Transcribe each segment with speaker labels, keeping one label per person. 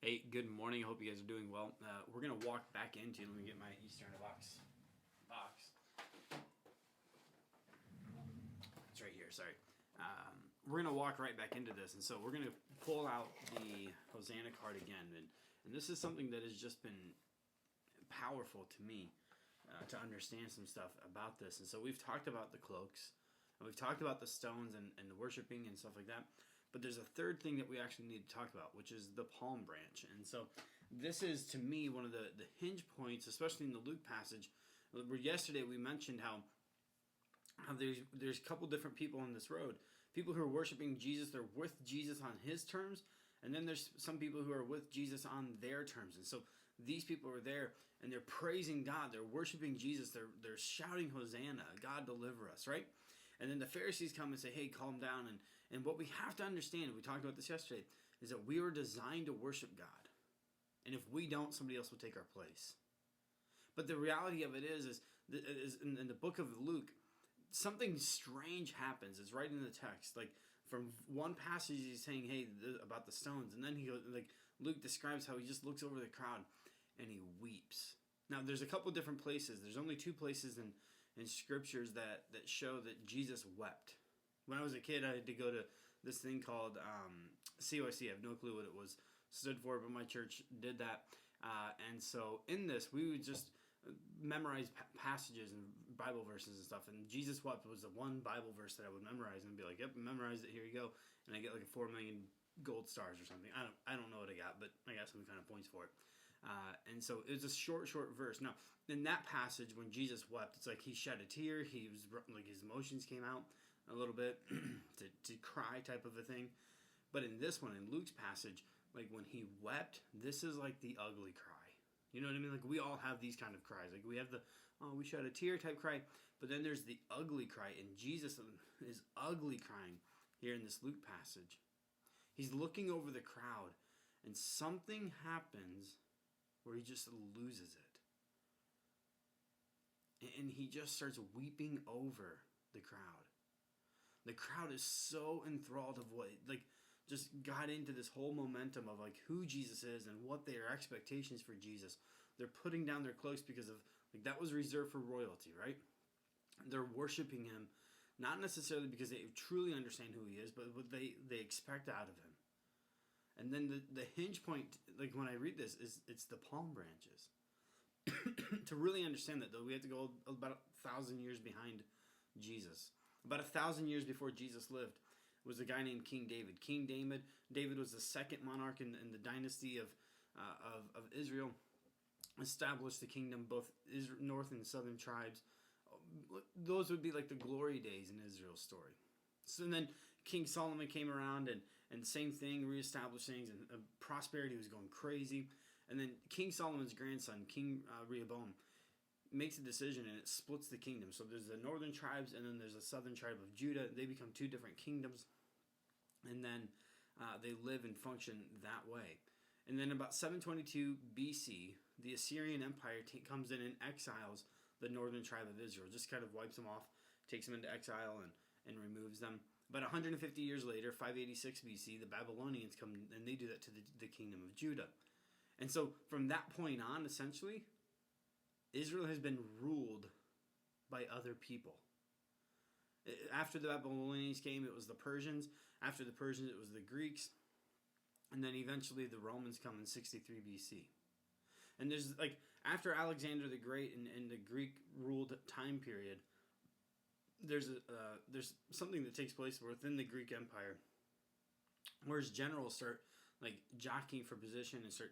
Speaker 1: Hey, good morning. I hope you guys are doing well. We're going to walk back into, let me get my Eastern box. It's right here, sorry. We're going to walk right back into this. And so we're going to pull out the Hosanna card again. And this is something that has just been powerful to me to understand some stuff about this. And so we've talked about the cloaks, and we've talked about the stones and the worshiping and stuff like that. But there's a third thing that we actually need to talk about, which is the palm branch. And so this is, to me, one of the hinge points, especially in the Luke passage, where yesterday we mentioned how there's a couple different people on this road. People who are worshiping Jesus, they're with Jesus on his terms, and then there's some people who are with Jesus on their terms. And so these people are there, and they're praising God. They're worshiping Jesus. They're shouting, Hosanna, God deliver us, right? And then the Pharisees come and say, hey, calm down. And what we have to understand, we talked about this yesterday, is that we were designed to worship God. And if we don't, somebody else will take our place. But the reality of it is in the book of Luke, something strange happens. It's right in the text. Like from one passage, he's saying, hey, about the stones. And then he goes, like Luke describes how he just looks over the crowd and he weeps. Now, there's a couple different places. There's only two places in scriptures that show that Jesus wept. When I was a kid, I had to go to this thing called COIC. I have no clue what it was stood for, but my church did that. And so in this, we would just memorize passages and Bible verses and stuff. And Jesus wept was the one Bible verse that I would memorize and be like, yep, memorize it, here you go. And I get like a 4 million gold stars or something. I don't know what I got, but I got some kind of points for it. And so it was a short verse. Now, in that passage, when Jesus wept, it's like he shed a tear. He was like his emotions came out a little bit to cry type of a thing. But in this one, in Luke's passage, like when he wept, this is like the ugly cry. You know what I mean? Like we all have these kind of cries. Like we have the, oh, we shed a tear type cry. But then there's the ugly cry. And Jesus is ugly crying here in this Luke passage. He's looking over the crowd. And something happens where he just loses it. And he just starts weeping over the crowd. The crowd is so enthralled of what, like, just got into this whole momentum of, like, who Jesus is and what their expectations for Jesus. They're putting down their cloaks because of, like, that was reserved for royalty, right? They're worshiping him, not necessarily because they truly understand who he is, but what they expect out of him. And then the hinge point, like when I read this, is it's the palm branches. To really understand that, though, we have to go about 1,000 years behind Jesus. About 1,000 years before Jesus lived was a guy named King David. King David was the second monarch in the dynasty of Israel. Established the kingdom, both north and southern tribes. Those would be like the glory days in Israel's story. So then King Solomon came around and same thing, reestablished things, and prosperity was going crazy. And then King Solomon's grandson, King Rehoboam, makes a decision and it splits the kingdom. So there's the northern tribes and then there's a southern tribe of Judah. They become two different kingdoms. And then they live and function that way. And then about 722 BC, the Assyrian Empire comes in and exiles the northern tribe of Israel. Just kind of wipes them off, takes them into exile and removes them. About 150 years later, 586 BC, the Babylonians come and they do that to the kingdom of Judah. And so from that point on, essentially, Israel has been ruled by other people. After the Babylonians came, it was the Persians. After the Persians, it was the Greeks. And then eventually the Romans come in 63 BC. And there's like, after Alexander the Great and the Greek ruled time period, there's something that takes place within the Greek Empire where his generals start like jockeying for position and start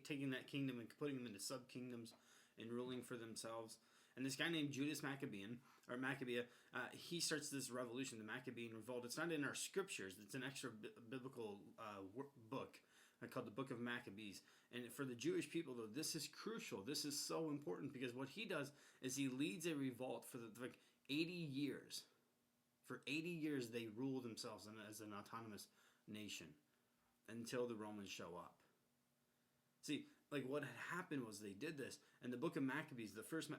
Speaker 1: taking that kingdom and putting them into sub-kingdoms and ruling for themselves. And this guy named Judas Maccabea, he starts this revolution, the Maccabean Revolt. It's not in our scriptures. It's an extra biblical book called the Book of Maccabees. And for the Jewish people, though, this is crucial. This is so important because what he does is he leads a revolt for 80 years. For 80 years, they rule themselves as an autonomous nation until the Romans show up. See, like what had happened was they did this, and the book of Maccabees, the first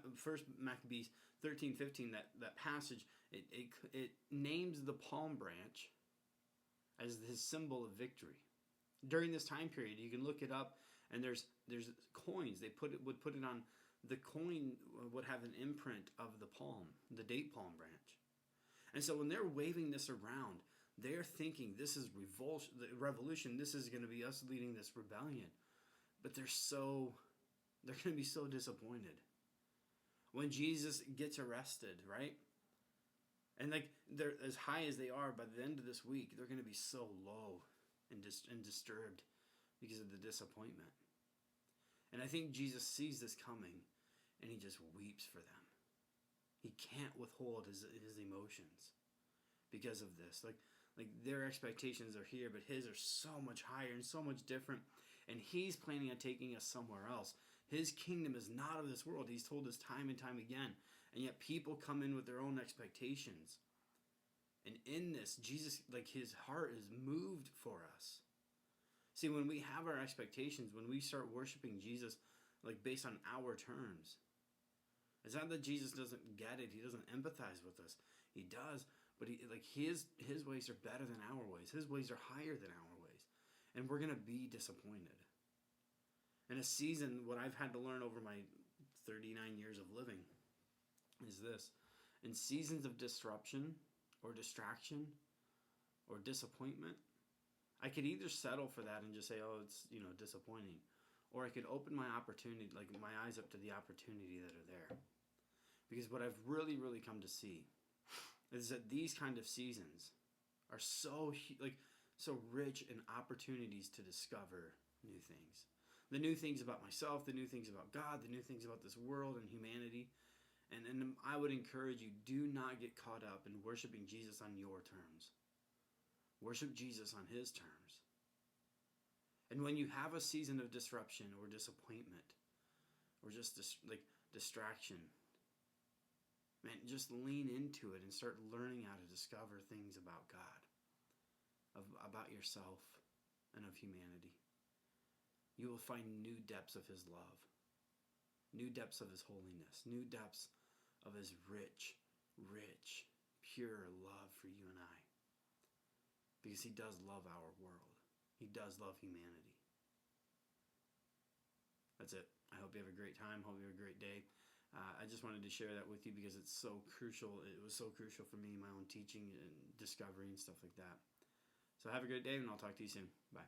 Speaker 1: Maccabees 13:15, that passage, it names the palm branch as his symbol of victory. During this time period, you can look it up, and there's coins. They would put it on the coin would have an imprint of the palm, the date palm branch. And so when they're waving this around, they're thinking this is revolution. This is going to be us leading this rebellion. But they're going to be so disappointed when Jesus gets arrested, right? And like they're as high as they are by the end of this week, they're going to be so low and disturbed because of the disappointment. And I think Jesus sees this coming, and he just weeps for them. He can't withhold his emotions because of this. Like their expectations are here, but his are so much higher and so much different. And he's planning on taking us somewhere else. His kingdom is not of this world. He's told us time and time again. And yet people come in with their own expectations. And in this, Jesus, like his heart is moved for us. See, when we have our expectations, when we start worshiping Jesus, like based on our terms, it's not that Jesus doesn't get it. He doesn't empathize with us. He does, but his ways are better than our ways. His ways are higher than our ways. And we're going to be disappointed. In a season, what I've had to learn over my 39 years of living is this. In seasons of disruption or distraction or disappointment, I could either settle for that and just say, oh, it's, disappointing. Or I could open my opportunity, like my eyes up to the opportunity that are there. Because what I've really, really come to see is that these kind of seasons are so rich in opportunities to discover new things. The new things about myself, the new things about God, the new things about this world and humanity. And I would encourage you, do not get caught up in worshiping Jesus on your terms. Worship Jesus on his terms. And when you have a season of disruption or disappointment or just distraction, man, just lean into it and start learning how to discover things about God, about yourself, and of humanity. You will find new depths of his love, new depths of his holiness, new depths of his rich, rich, pure love for you and I. Because he does love our world. He does love humanity. That's it. I hope you have a great time. Hope you have a great day. I just wanted to share that with you because it's so crucial. It was so crucial for me in my own teaching and discovery and stuff like that. So have a great day, and I'll talk to you soon. Bye.